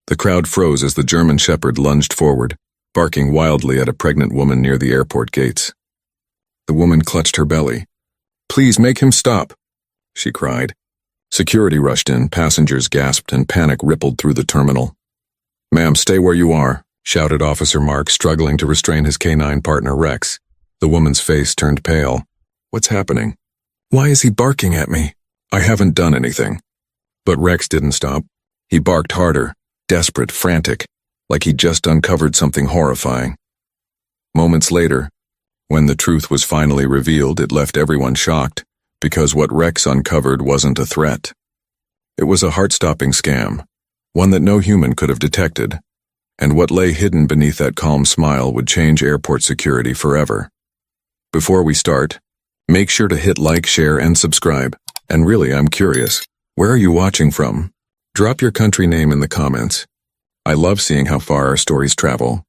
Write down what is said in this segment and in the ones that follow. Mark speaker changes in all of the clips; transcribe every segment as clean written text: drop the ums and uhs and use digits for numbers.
Speaker 1: The crowd froze as the German Shepherd lunged forward, barking wildly at a pregnant woman near the airport gates. The woman clutched her belly. "Please make him stop," she cried. Security rushed in, passengers gasped, and panic rippled through the terminal. "Ma'am, stay where you are," shouted Officer Mark, struggling to restrain his canine partner Rex. The woman's face turned pale. "What's happening? Why is he barking at me? I haven't done anything." But Rex didn't stop. He barked harder, desperate, frantic, like he'd just uncovered something horrifying. Moments later, when the truth was finally revealed, it left everyone shocked, because what Rex uncovered wasn't a threat. It was a heart-stopping scam, one that no human could have detected, and what lay hidden beneath that calm smile would change airport security forever. Before we start, make sure to hit like, share, and subscribe. And really, I'm curious, where are you watching from? Drop your country name in the comments. I love seeing how far our stories travel.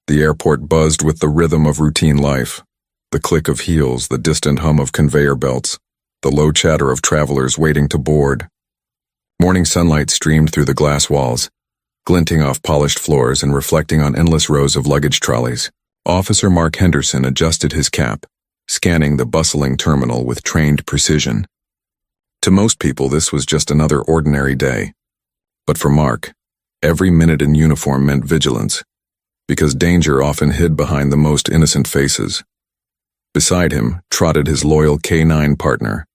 Speaker 1: The airport buzzed with the rhythm of routine life, the click of heels, the distant hum of conveyor belts, the low chatter of travelers waiting to board. Morning sunlight streamed through the glass walls, glinting off polished floors and reflecting on endless rows of luggage trolleys. Officer Mark Henderson adjusted his cap, scanning the bustling terminal with trained precision. To most people, this was just another ordinary day. But for Mark, every minute in uniform meant vigilance, because danger often hid behind the most innocent faces. Beside him trotted his loyal K9 partner,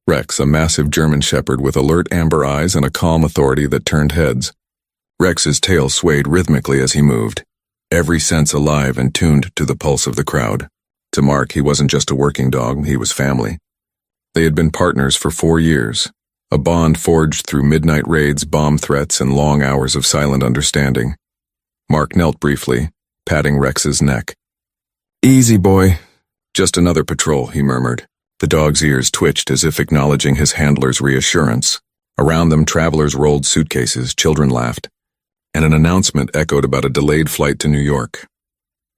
Speaker 1: Rex, a massive German Shepherd with alert amber eyes and a calm authority that turned heads. Rex's tail swayed rhythmically as he moved, every sense alive and tuned to the pulse of the crowd. To Mark, he wasn't just a working dog, he was family. They had been partners for 4 years, a bond forged through midnight raids, bomb threats, and long hours of silent understanding. Mark knelt briefly, patting Rex's neck. "Easy, boy. Just another patrol," he murmured. The dog's ears twitched as if acknowledging his handler's reassurance. Around them, travelers rolled suitcases, children laughed, and an announcement echoed about a delayed flight to New York.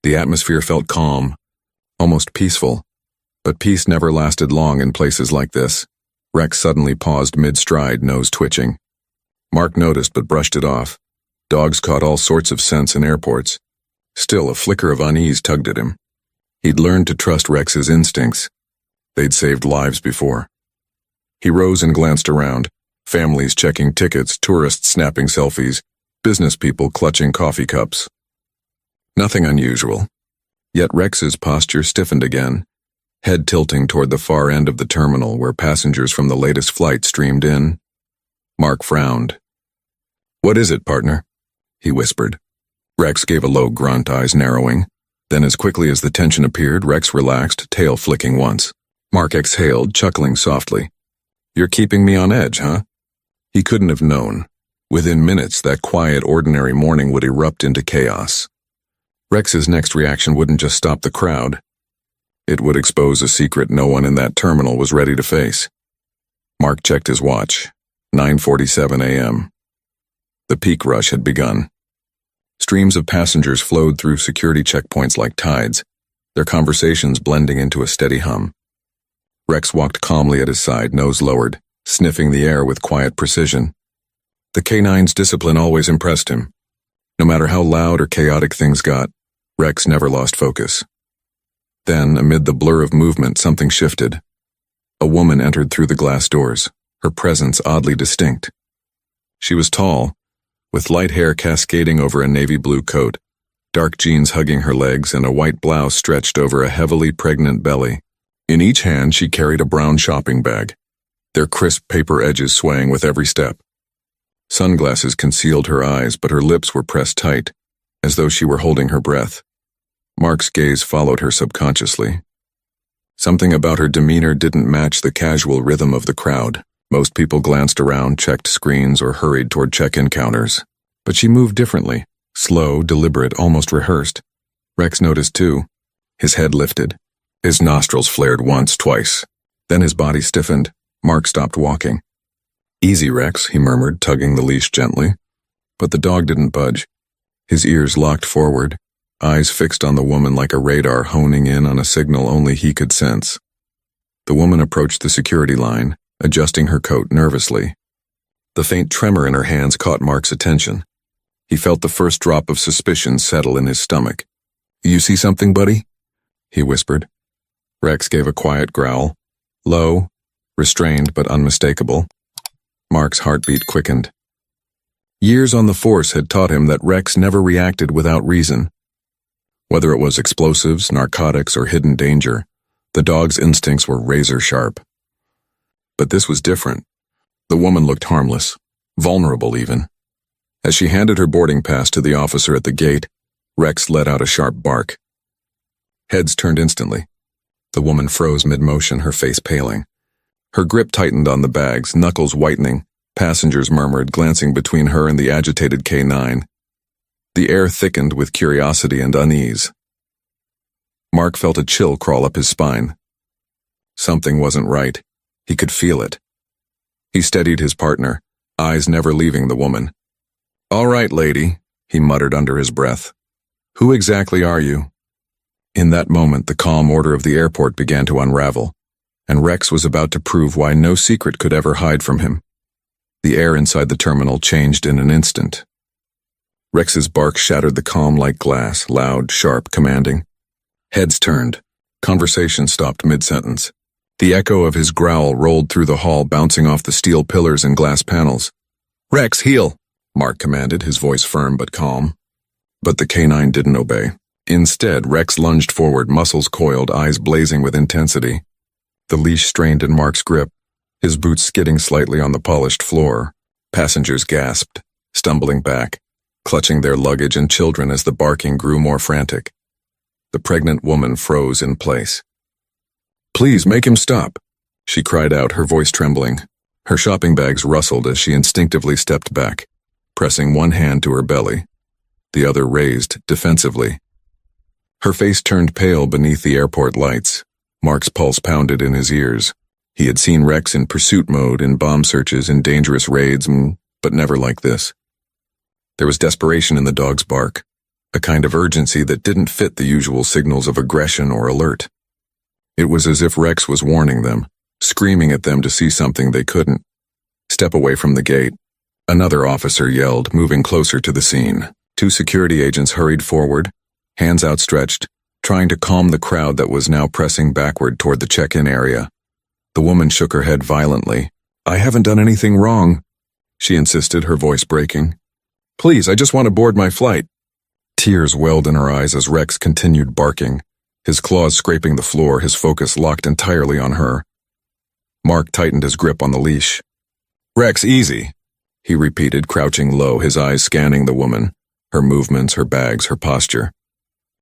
Speaker 1: The atmosphere felt calm, almost peaceful, but peace never lasted long in places like this. Rex suddenly paused mid-stride, nose twitching. Mark noticed but brushed it off. Dogs caught all sorts of scents in airports. Still, a flicker of unease tugged at him. He'd learned to trust Rex's instincts. They'd saved lives before. He rose and glanced around, families checking tickets, tourists snapping selfies, business people clutching coffee cups. Nothing unusual. Yet Rex's posture stiffened again, head tilting toward the far end of the terminal where passengers from the latest flight streamed in. Mark frowned. "What is it, partner?" he whispered. Rex gave a low grunt, eyes narrowing. Then as quickly as the tension appeared, Rex relaxed, tail flicking once. Mark exhaled, chuckling softly. "You're keeping me on edge, huh?" He couldn't have known. Within minutes, that quiet, ordinary morning would erupt into chaos. Rex's next reaction wouldn't just stop the crowd. It would expose a secret no one in that terminal was ready to face. Mark checked his watch. 9:47 a.m. The peak rush had begun. Streams of passengers flowed through security checkpoints like tides, their conversations blending into a steady hum. Rex walked calmly at his side, nose lowered, sniffing the air with quiet precision. The K9's discipline always impressed him. No matter how loud or chaotic things got, Rex never lost focus. Then, amid the blur of movement, something shifted. A woman entered through the glass doors, her presence oddly distinct. She was tall, with light hair cascading over a navy blue coat, dark jeans hugging her legs, and a white blouse stretched over a heavily pregnant belly. In each hand she carried a brown shopping bag, their crisp paper edges swaying with every step. Sunglasses concealed her eyes, but her lips were pressed tight, as though she were holding her breath. Mark's gaze followed her subconsciously. Something about her demeanor didn't match the casual rhythm of the crowd. Most people glanced around, checked screens, or hurried toward check-in counters. But she moved differently, slow, deliberate, almost rehearsed. Rex noticed too. His head lifted. His nostrils flared once, twice. Then his body stiffened. Mark stopped walking. "Easy, Rex," he murmured, tugging the leash gently. But the dog didn't budge. His ears locked forward, eyes fixed on the woman like a radar honing in on a signal only he could sense. The woman approached the security line, adjusting her coat nervously. The faint tremor in her hands caught Mark's attention. He felt the first drop of suspicion settle in his stomach. "You see something, buddy?" he whispered. Rex gave a quiet growl, low, restrained but unmistakable. Mark's heartbeat quickened. Years on the force had taught him that Rex never reacted without reason. Whether it was explosives, narcotics, or hidden danger, the dog's instincts were razor sharp. But this was different. The woman looked harmless, vulnerable even. As she handed her boarding pass to the officer at the gate, Rex let out a sharp bark. Heads turned instantly. The woman froze mid-motion, her face paling. Her grip tightened on the bags, knuckles whitening. Passengers murmured, glancing between her and the agitated K9. The air thickened with curiosity and unease. Mark felt a chill crawl up his spine. Something wasn't right. He could feel it. He steadied his partner, eyes never leaving the woman. "All right, lady," he muttered under his breath. "Who exactly are you?" In that moment, the calm order of the airport began to unravel, and Rex was about to prove why no secret could ever hide from him. The air inside the terminal changed in an instant. Rex's bark shattered the calm like glass, loud, sharp, commanding. Heads turned. Conversation stopped mid-sentence. The echo of his growl rolled through the hall, bouncing off the steel pillars and glass panels. "Rex, heel!" Mark commanded, his voice firm but calm. But the K9 didn't obey. Instead, Rex lunged forward, muscles coiled, eyes blazing with intensity. The leash strained in Mark's grip, his boots skidding slightly on the polished floor. Passengers gasped, stumbling back, clutching their luggage and children as the barking grew more frantic. The pregnant woman froze in place. "Please make him stop," she cried out, her voice trembling. Her shopping bags rustled as she instinctively stepped back, pressing one hand to her belly, the other raised defensively. Her face turned pale beneath the airport lights. Mark's pulse pounded in his ears. He had seen Rex in pursuit mode, in bomb searches, in dangerous raids, but never like this. There was desperation in the dog's bark, a kind of urgency that didn't fit the usual signals of aggression or alert. It was as if Rex was warning them, screaming at them to see something they couldn't. "Step away from the gate," another officer yelled, moving closer to the scene. Two security agents hurried forward, hands outstretched, trying to calm the crowd that was now pressing backward toward the check-in area. The woman shook her head violently. "I haven't done anything wrong," she insisted, her voice breaking. "Please, I just want to board my flight." Tears welled in her eyes as Rex continued barking, his claws scraping the floor, his focus locked entirely on her. Mark tightened his grip on the leash. "Rex, easy," he repeated, crouching low, his eyes scanning the woman, her movements, her bags, her posture.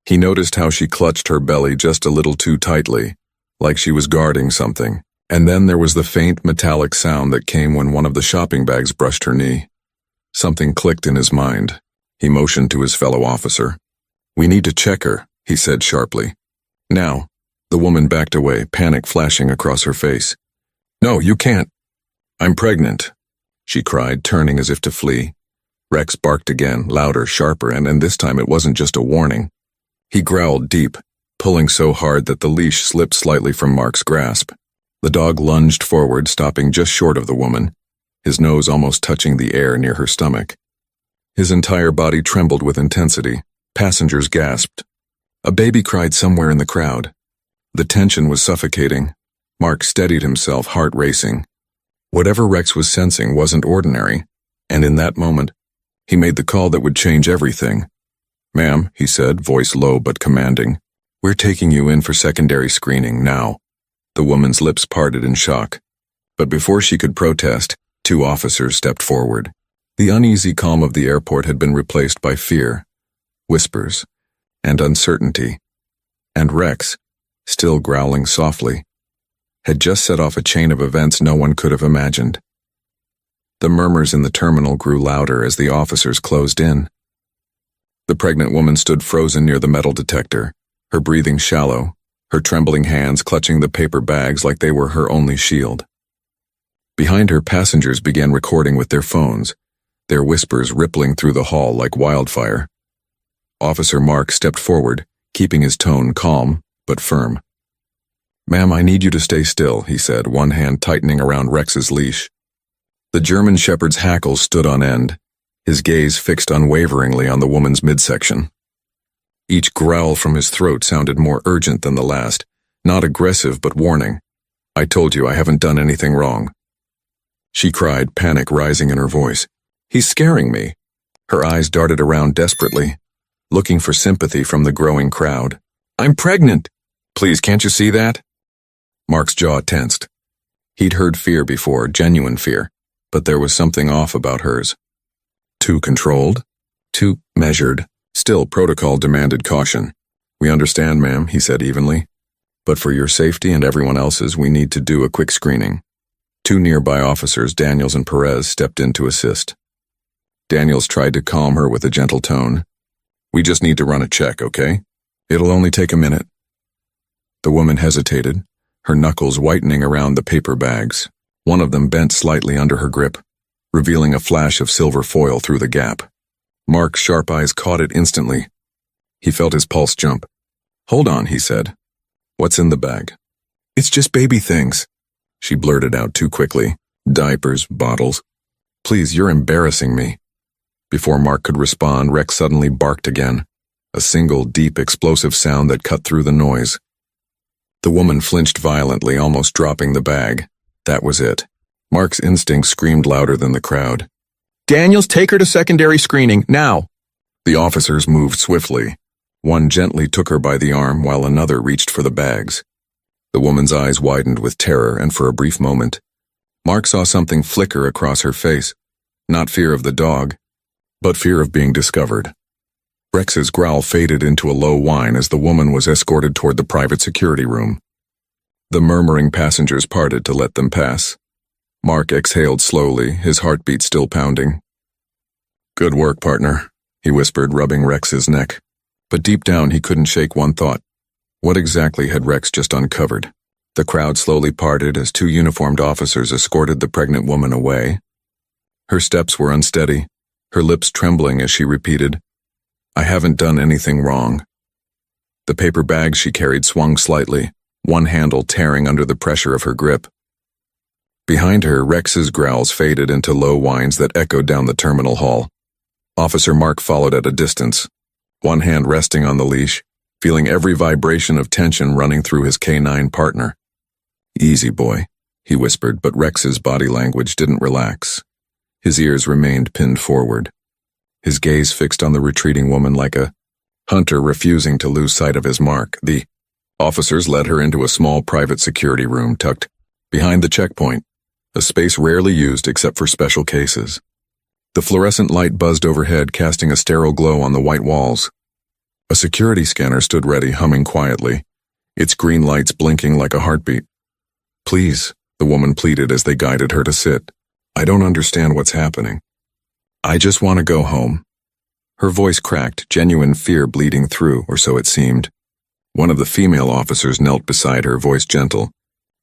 Speaker 1: He noticed how she clutched her belly just a little too tightly, like she was guarding something. And then there was the faint metallic sound that came when one of the shopping bags brushed her knee. Something clicked in his mind. He motioned to his fellow officer. "We need to check her," he said sharply. "Now." The woman backed away, panic flashing across her face. "No, you can't." "I'm pregnant," she cried, turning as if to flee. Rex barked again, louder, sharper, and this time it wasn't just a warning. He growled deep, pulling so hard that the leash slipped slightly from Mark's grasp. The dog lunged forward, stopping just short of the woman, his nose almost touching the air near her stomach. His entire body trembled with intensity. Passengers gasped. A baby cried somewhere in the crowd. The tension was suffocating. Mark steadied himself, heart racing. Whatever Rex was sensing wasn't ordinary, and in that moment, he made the call that would change everything. "Ma'am," he said, voice low but commanding, "we're taking you in for secondary screening now." The woman's lips parted in shock. But before she could protest, two officers stepped forward. The uneasy calm of the airport had been replaced by fear, whispers, and uncertainty. And Rex, still growling softly, had just set off a chain of events no one could have imagined. The murmurs in the terminal grew louder as the officers closed in. The pregnant woman stood frozen near the metal detector, her breathing shallow, her trembling hands clutching the paper bags like they were her only shield. Behind her, passengers began recording with their phones, their whispers rippling through the hall like wildfire. Officer Mark stepped forward, keeping his tone calm but firm. "Ma'am, I need you to stay still," he said, one hand tightening around Rex's leash. The German shepherd's hackles stood on end, his gaze fixed unwaveringly on the woman's midsection. Each growl from his throat sounded more urgent than the last, not aggressive but warning. "I told you I haven't done anything wrong," she cried, panic rising in her voice. "He's scaring me." Her eyes darted around desperately, looking for sympathy from the growing crowd. "I'm pregnant! Please, can't you see that?" Mark's jaw tensed. He'd heard fear before, genuine fear, but there was something off about hers. Too controlled? Too measured? Still, protocol demanded caution. "We understand, ma'am," he said evenly. "But for your safety and everyone else's, we need to do a quick screening." Two nearby officers, Daniels and Perez, stepped in to assist. Daniels tried to calm her with a gentle tone. "We just need to run a check, okay? It'll only take a minute." The woman hesitated, her knuckles whitening around the paper bags. One of them bent slightly under her grip, revealing a flash of silver foil through the gap. Mark's sharp eyes caught it instantly. He felt his pulse jump. "Hold on," he said. "What's in the bag?" "It's just baby things," she blurted out too quickly. "Diapers, bottles. Please, you're embarrassing me." Before Mark could respond, Rex suddenly barked again, a single, deep, explosive sound that cut through the noise. The woman flinched violently, almost dropping the bag. That was it. Mark's instinct screamed louder than the crowd. "Daniels, take her to secondary screening, now!" The officers moved swiftly. One gently took her by the arm while another reached for the bags. The woman's eyes widened with terror, and for a brief moment, Mark saw something flicker across her face. Not fear of the dog, but fear of being discovered. Rex's growl faded into a low whine as the woman was escorted toward the private security room. The murmuring passengers parted to let them pass. Mark exhaled slowly, his heartbeat still pounding. "Good work, partner," he whispered, rubbing Rex's neck. But deep down he couldn't shake one thought. What exactly had Rex just uncovered? The crowd slowly parted as two uniformed officers escorted the pregnant woman away. Her steps were unsteady, her lips trembling as she repeated, "I haven't done anything wrong." The paper bag she carried swung slightly, one handle tearing under the pressure of her grip. Behind her, Rex's growls faded into low whines that echoed down the terminal hall. Officer Mark followed at a distance, one hand resting on the leash, feeling every vibration of tension running through his K9 partner. "Easy, boy," he whispered, but Rex's body language didn't relax. His ears remained pinned forward, his gaze fixed on the retreating woman like a hunter refusing to lose sight of his mark. The officers led her into a small private security room tucked behind the checkpoint, a space rarely used except for special cases. The fluorescent light buzzed overhead, casting a sterile glow on the white walls. A security scanner stood ready, humming quietly, its green lights blinking like a heartbeat. "Please," the woman pleaded as they guided her to sit. "I don't understand what's happening. I just want to go home." Her voice cracked, genuine fear bleeding through, or so it seemed. One of the female officers knelt beside her, voice gentle.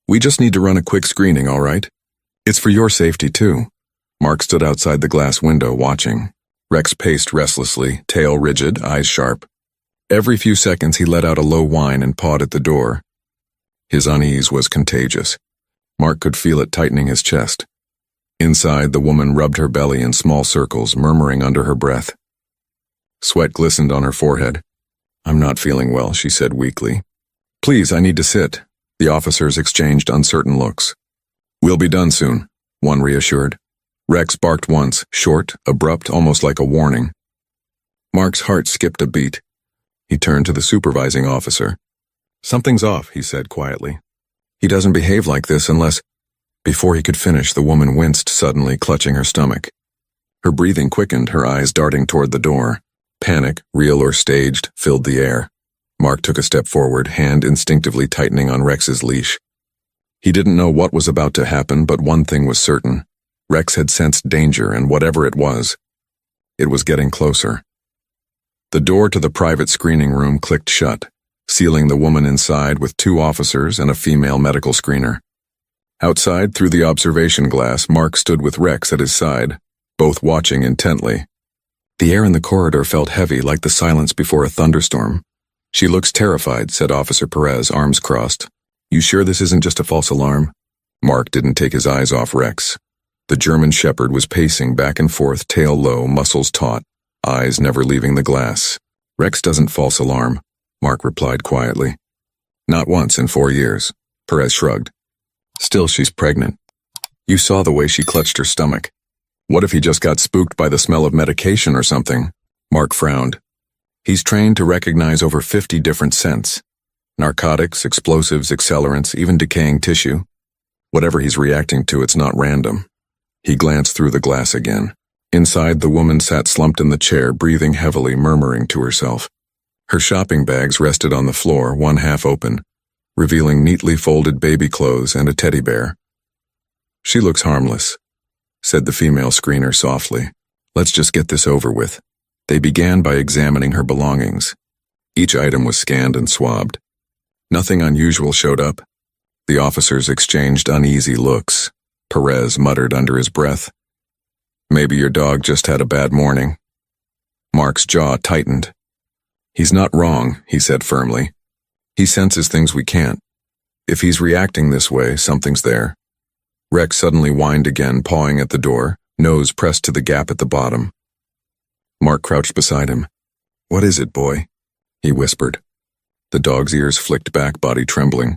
Speaker 1: "We just need to run a quick screening, all right? It's for your safety, too." Mark stood outside the glass window, watching. Rex paced restlessly, tail rigid, eyes sharp. Every few seconds he let out a low whine and pawed at the door. His unease was contagious. Mark could feel it tightening his chest. Inside, the woman rubbed her belly in small circles, murmuring under her breath. Sweat glistened on her forehead. "I'm not feeling well," she said weakly. "Please, I need to sit." The officers exchanged uncertain looks. "We'll be done soon," one reassured. Rex barked once, short, abrupt, almost like a warning. Mark's heart skipped a beat. He turned to the supervising officer. "Something's off," he said quietly. "He doesn't behave like this unless—" Before he could finish, the woman winced suddenly, clutching her stomach. Her breathing quickened, her eyes darting toward the door. Panic, real or staged, filled the air. Mark took a step forward, hand instinctively tightening on Rex's leash. He didn't know what was about to happen, but one thing was certain. Rex had sensed danger, and whatever it was getting closer. The door to the private screening room clicked shut, sealing the woman inside with two officers and a female medical screener. Outside, through the observation glass, Mark stood with Rex at his side, both watching intently. The air in the corridor felt heavy, like the silence before a thunderstorm. "She looks terrified," said Officer Perez, arms crossed. "You sure this isn't just a false alarm?" Mark didn't take his eyes off Rex. The German Shepherd was pacing back and forth, tail low, muscles taut, eyes never leaving the glass. "Rex doesn't false alarm," Mark replied quietly. "Not once in 4 years," Perez shrugged. "Still, she's pregnant. You saw the way she clutched her stomach. What if he just got spooked by the smell of medication or something?" Mark frowned. He's trained to recognize over 50 different scents. Narcotics, explosives, accelerants, even decaying tissue. Whatever he's reacting to, it's not random. He glanced through the glass again. Inside, the woman sat slumped in the chair, breathing heavily, murmuring to herself. Her shopping bags rested on the floor, one half open, revealing neatly folded baby clothes and a teddy bear. "She looks harmless," said the female screener softly. "Let's just get this over with." They began by examining her belongings. Each item was scanned and swabbed. Nothing unusual showed up. The officers exchanged uneasy looks. Perez muttered under his breath, "Maybe your dog just had a bad morning." Mark's jaw tightened. "He's not wrong," he said firmly. "He senses things we can't. If he's reacting this way, something's there." Rex suddenly whined again, pawing at the door, nose pressed to the gap at the bottom. Mark crouched beside him. "What is it, boy?" he whispered. The dog's ears flicked back, body trembling.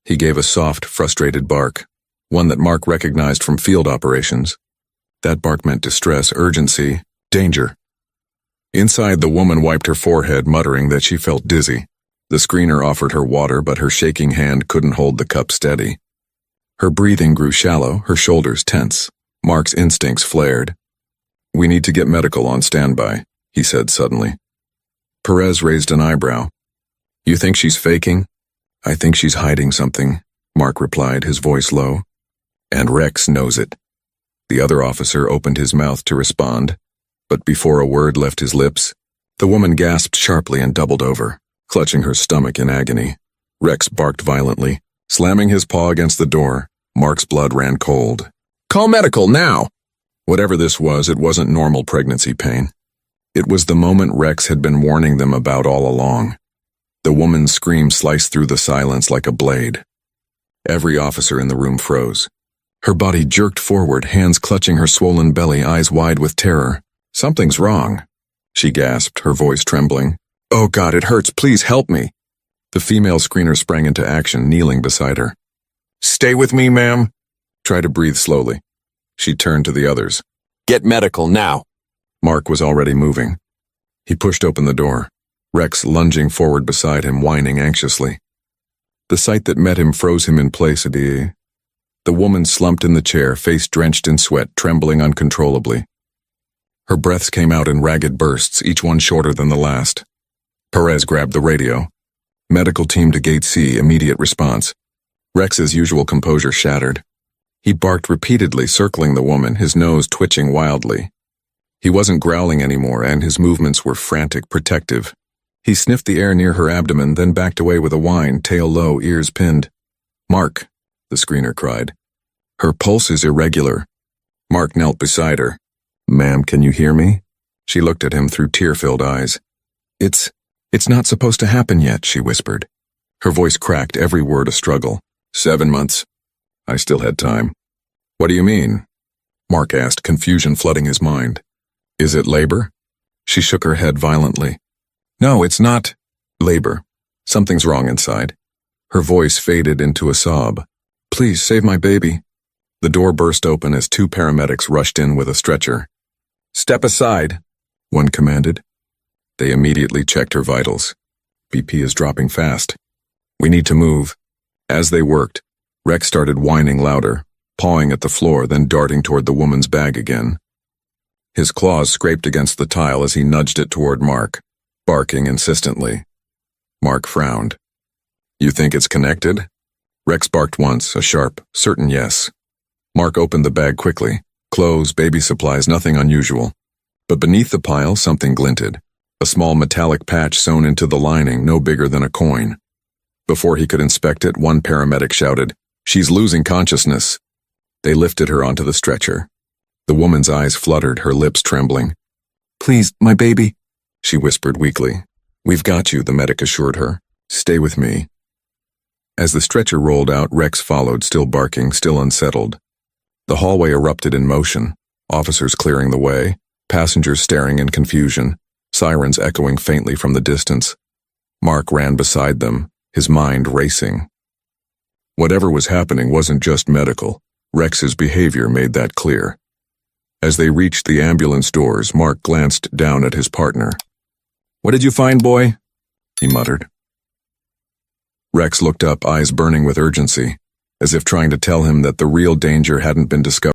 Speaker 1: He gave a soft, frustrated bark, one that Mark recognized from field operations. That bark meant distress, urgency, danger. Inside, the woman wiped her forehead, muttering that she felt dizzy. The screener offered her water, but her shaking hand couldn't hold the cup steady. Her breathing grew shallow, her shoulders tense. Mark's instincts flared. "We need to get medical on standby," he said suddenly. Perez raised an eyebrow. "You think she's faking?" "I think she's hiding something," Mark replied, his voice low. "And Rex knows it." The other officer opened his mouth to respond, but before a word left his lips, the woman gasped sharply and doubled over, clutching her stomach in agony. Rex barked violently, slamming his paw against the door. Mark's blood ran cold. "Call medical, now!" Whatever this was, it wasn't normal pregnancy pain. It was the moment Rex had been warning them about all along. The woman's scream sliced through the silence like a blade. Every officer in the room froze. Her body jerked forward, hands clutching her swollen belly, eyes wide with terror. "Something's wrong," she gasped, her voice trembling. "Oh God, it hurts, please help me." The female screener sprang into action, kneeling beside her. "Stay with me, ma'am." "Try to breathe slowly." She turned to the others. "Get medical, now." Mark was already moving. He pushed open the door, Rex lunging forward beside him, whining anxiously. The sight that met him froze him in place. The woman slumped in the chair, face drenched in sweat, trembling uncontrollably. Her breaths came out in ragged bursts, each one shorter than the last. Perez grabbed the radio. "Medical team to Gate C, immediate response." Rex's usual composure shattered. He barked repeatedly, circling the woman, his nose twitching wildly. He wasn't growling anymore, and his movements were frantic, protective. He sniffed the air near her abdomen, then backed away with a whine, tail low, ears pinned. "Mark," the screener cried. "Her pulse is irregular." Mark knelt beside her. "Ma'am, can you hear me?" She looked at him through tear-filled eyes. It's not supposed to happen yet," she whispered. Her voice cracked, every word a struggle. 7 months. I still had time. "What do you mean?" Mark asked, confusion flooding his mind. "Is it labor?" She shook her head violently. "No, it's not labor. Something's wrong inside." Her voice faded into a sob. "Please, save my baby." The door burst open as 2 paramedics rushed in with a stretcher. "Step aside," one commanded. They immediately checked her vitals. "BP is dropping fast. We need to move." As they worked, Rex started whining louder, pawing at the floor, then darting toward the woman's bag again. His claws scraped against the tile as he nudged it toward Mark, barking insistently. Mark frowned. "You think it's connected?" Rex barked once, a sharp, certain yes. Mark opened the bag quickly. Clothes, baby supplies, nothing unusual. But beneath the pile, something glinted. A small metallic patch sewn into the lining, no bigger than a coin. Before he could inspect it, one paramedic shouted, "She's losing consciousness." They lifted her onto the stretcher. The woman's eyes fluttered, her lips trembling. "Please, my baby," she whispered weakly. "We've got you," the medic assured her. "Stay with me." As the stretcher rolled out, Rex followed, still barking, still unsettled. The hallway erupted in motion, officers clearing the way, passengers staring in confusion, sirens echoing faintly from the distance. Mark ran beside them, his mind racing. Whatever was happening wasn't just medical. Rex's behavior made that clear. As they reached the ambulance doors, Mark glanced down at his partner. "What did you find, boy?" he muttered. Rex looked up, eyes burning with urgency, as if trying to tell him that the real danger hadn't been discovered.